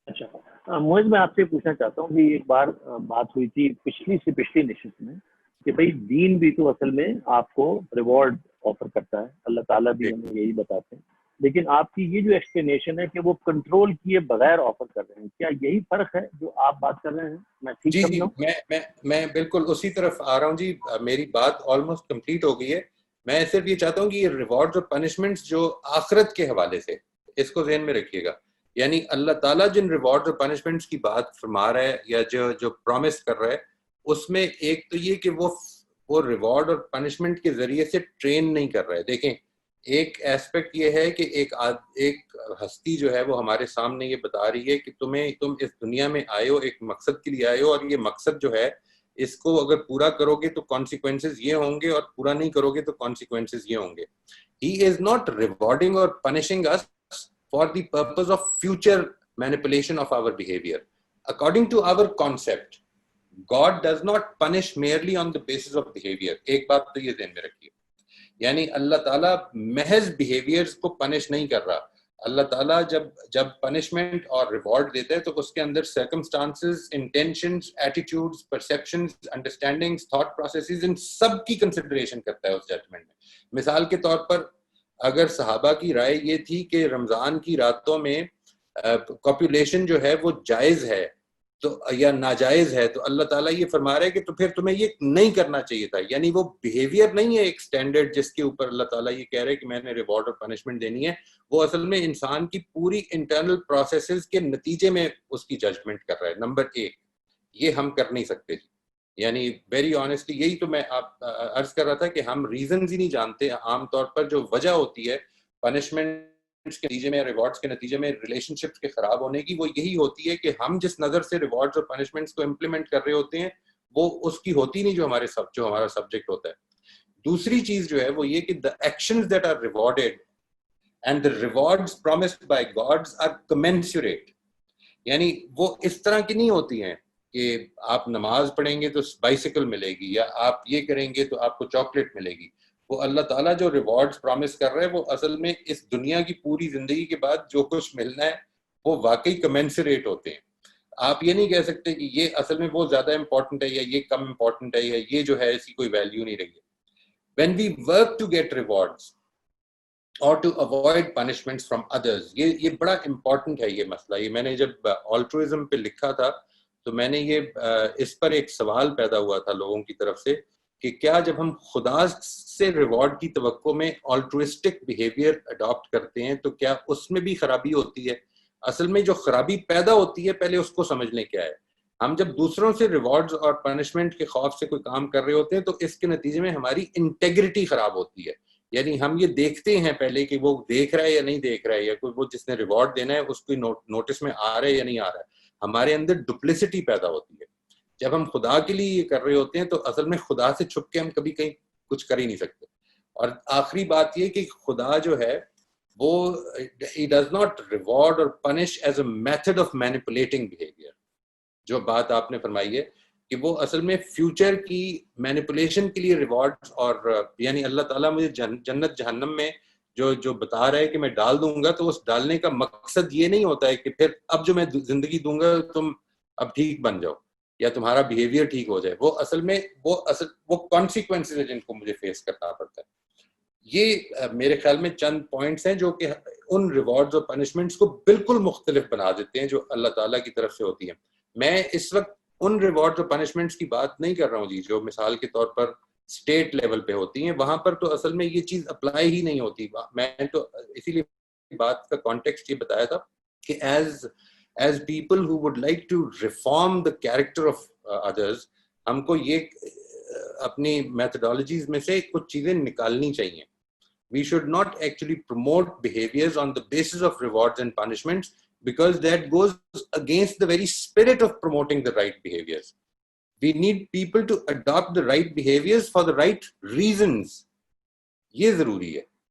اچھا موہز میں آپ سے پوچھنا چاہتا ہوں کہ ایک بار بات ہوئی تھی پچھلی نشست میں کہ بھائی دین بھی تو اصل میں آپ کو ریوارڈ آفر کرتا ہے, اللہ تعالیٰ بھی ہمیں یہی بتاتے ہیں, لیکن آپ کی یہ جو ایکسپلینیشن ہے کہ وہ کنٹرول کیے بغیر آفر کر رہے ہیں, کیا یہی فرق ہے جو آپ بات کر رہے ہیں؟ میں ٹھیک سمجھا ہوں؟ میں بالکل اسی طرف آ رہا ہوں جی. میری بات آلموسٹ کمپلیٹ ہو گئی ہے. میں صرف یہ چاہتا ہوں کہ یہ ریوارڈز اور پنشمنٹس جو آخرت کے حوالے سے, اس کو ذہن میں رکھیے گا. یعنی اللہ تعالیٰ جن ریوارڈز اور پنشمنٹس کی بات فرما رہا ہے یا جو پرومس کر رہا ہے, اس میں ایک تو یہ کہ وہ ریوارڈ اور پنشمنٹ کے ذریعے سے ٹرین نہیں کر رہا ہے. دیکھیں ایک ایسپیکٹ یہ ہے کہ ایک ہستی جو ہے وہ ہمارے سامنے یہ بتا رہی ہے کہ تم اس دنیا میں آئے ہو ایک مقصد کے لیے آئے ہو, اور یہ مقصد جو ہے اس کو اگر پورا کرو گے تو کانسیکوینسز یہ ہوں گے, اور پورا نہیں کرو گے تو کانسیکوینسز یہ ہوں گے. ہی از ناٹ ریوارڈنگ اور پنشنگ اس for the purpose of future manipulation of our behavior. According to our concept, God does not punish merely on the basis of behavior. ایک بات تو یہ ذہن میں رکھیے, یعنی اللہ تعالیٰ محض behaviors کو پنش نہیں کر رہا. اللہ تعالیٰ جب پنشمنٹ اور ریوارڈ دیتا ہے تو اس کے اندر circumstances, intentions, attitudes, perceptions, understandings, thought processes, ان سب کی consideration کرتا ہے اس ججمنٹ میں. مثال کے طور پر اگر صحابہ کی رائے یہ تھی کہ رمضان کی راتوں میں کاپولیشن جو ہے وہ جائز ہے تو یا ناجائز ہے, تو اللہ تعالیٰ یہ فرما رہا ہے کہ تو پھر تمہیں یہ نہیں کرنا چاہیے تھا. یعنی وہ بیہیویئر نہیں ہے ایک سٹینڈرڈ جس کے اوپر اللہ تعالیٰ یہ کہہ رہے کہ میں نے ریوارڈ اور پنشمنٹ دینی ہے. وہ اصل میں انسان کی پوری انٹرنل پروسیسز کے نتیجے میں اس کی ججمنٹ کر رہا ہے. نمبر ایک, یہ ہم کر نہیں سکتے. یعنی ویری آنیسٹلی یہی تو میں آپ عرض کر رہا تھا کہ ہم ریزنز ہی نہیں جانتے. عام طور پر جو وجہ ہوتی ہے پنشمنٹس کے نتیجے میں, ریوارڈس کے نتیجے میں ریلیشن شپس کے خراب ہونے کی, وہ یہی ہوتی ہے کہ ہم جس نظر سے ریوارڈس اور پنشمنٹس کو امپلیمنٹ کر رہے ہوتے ہیں وہ اس کی ہوتی نہیں جو ہمارا سبجیکٹ ہوتا ہے. دوسری چیز جو ہے وہ یہ کہ the actions that are rewarded and the rewards promised by gods are commensurate. یعنی وہ اس طرح کی نہیں ہوتی ہیں کہ آپ نماز پڑھیں گے تو بائسیکل ملے گی, یا آپ یہ کریں گے تو آپ کو چاکلیٹ ملے گی. وہ اللہ تعالیٰ جو ریوارڈز پرومس کر رہے ہیں وہ اصل میں اس دنیا کی پوری زندگی کے بعد جو کچھ ملنا ہے وہ واقعی کمنسریٹ ہوتے ہیں. آپ یہ نہیں کہہ سکتے کہ یہ اصل میں وہ زیادہ امپورٹنٹ ہے یا یہ کم امپورٹنٹ ہے یا یہ جو ہے اس کی کوئی ویلیو نہیں رہی ہے. When we work to get rewards or to avoid punishments from others, یہ بڑا امپورٹنٹ ہے یہ مسئلہ. یہ میں نے جب altruism پہ لکھا تھا تو میں نے اس پر ایک سوال پیدا ہوا تھا لوگوں کی طرف سے کہ کیا جب ہم خدا سے ریوارڈ کی توقع میں آلٹروسٹک بیہیویئر اڈاپٹ کرتے ہیں تو کیا اس میں بھی خرابی ہوتی ہے؟ اصل میں جو خرابی پیدا ہوتی ہے پہلے اس کو سمجھ لیں کیا ہے. ہم جب دوسروں سے ریوارڈز اور پنشمنٹ کے خوف سے کوئی کام کر رہے ہوتے ہیں تو اس کے نتیجے میں ہماری انٹیگریٹی خراب ہوتی ہے. یعنی ہم یہ دیکھتے ہیں پہلے کہ وہ دیکھ رہا ہے یا نہیں دیکھ رہا ہے, یا کوئی وہ جس نے ریوارڈ دینا ہے اس کو نوٹس میں آ رہا ہے یا نہیں آ رہا ہے. ہمارے اندر ڈپلیسٹی پیدا ہوتی ہے. جب ہم خدا کے لیے یہ کر رہے ہوتے ہیں تو اصل میں خدا سے چھپ کے ہم کبھی کہیں کچھ کر ہی نہیں سکتے. اور آخری بات یہ کہ خدا جو ہے وہ he does not reward or punish as a method of manipulating behavior. جو بات آپ نے فرمائی ہے کہ وہ اصل میں فیوچر کی مینیپولیشن کے لیے ریوارڈ اور یعنی اللہ تعالیٰ مجھے جنت جہنم میں جو بتا رہا ہے کہ میں ڈال دوں گا, تو اس ڈالنے کا مقصد یہ نہیں ہوتا ہے کہ پھر اب جو میں زندگی دوں گا تم اب ٹھیک بن جاؤ یا تمہارا بیہیویئر ٹھیک ہو جائے. وہ اصل میں وہ کانسیکوینسز ہیں جن کو مجھے فیس کرنا پڑتا ہے. یہ میرے خیال میں چند پوائنٹس ہیں جو کہ ان ریوارڈز اور پنشمنٹس کو بالکل مختلف بنا دیتے ہیں جو اللہ تعالیٰ کی طرف سے ہوتی ہیں. میں اس وقت ان ریوارڈز اور پنشمنٹس کی بات نہیں کر رہا ہوں جی جو مثال کے طور پر اسٹیٹ لیول پہ ہوتی ہیں. وہاں پر تو اصل میں یہ چیز اپلائی ہی نہیں ہوتی. میں تو اسی لیے بات کا کانٹیکسٹ یہ بتایا تھا کہ as people who would like to reform the character of others, ہم کو یہ اپنی میتھڈالوجیز میں سے کچھ چیزیں نکالنی چاہیے. We should not actually promote behaviors on the basis of rewards and punishments because that goes against the very spirit of promoting the right behaviors. We need people to adopt the right behaviors for the right reasons. یہ ضروری ہے.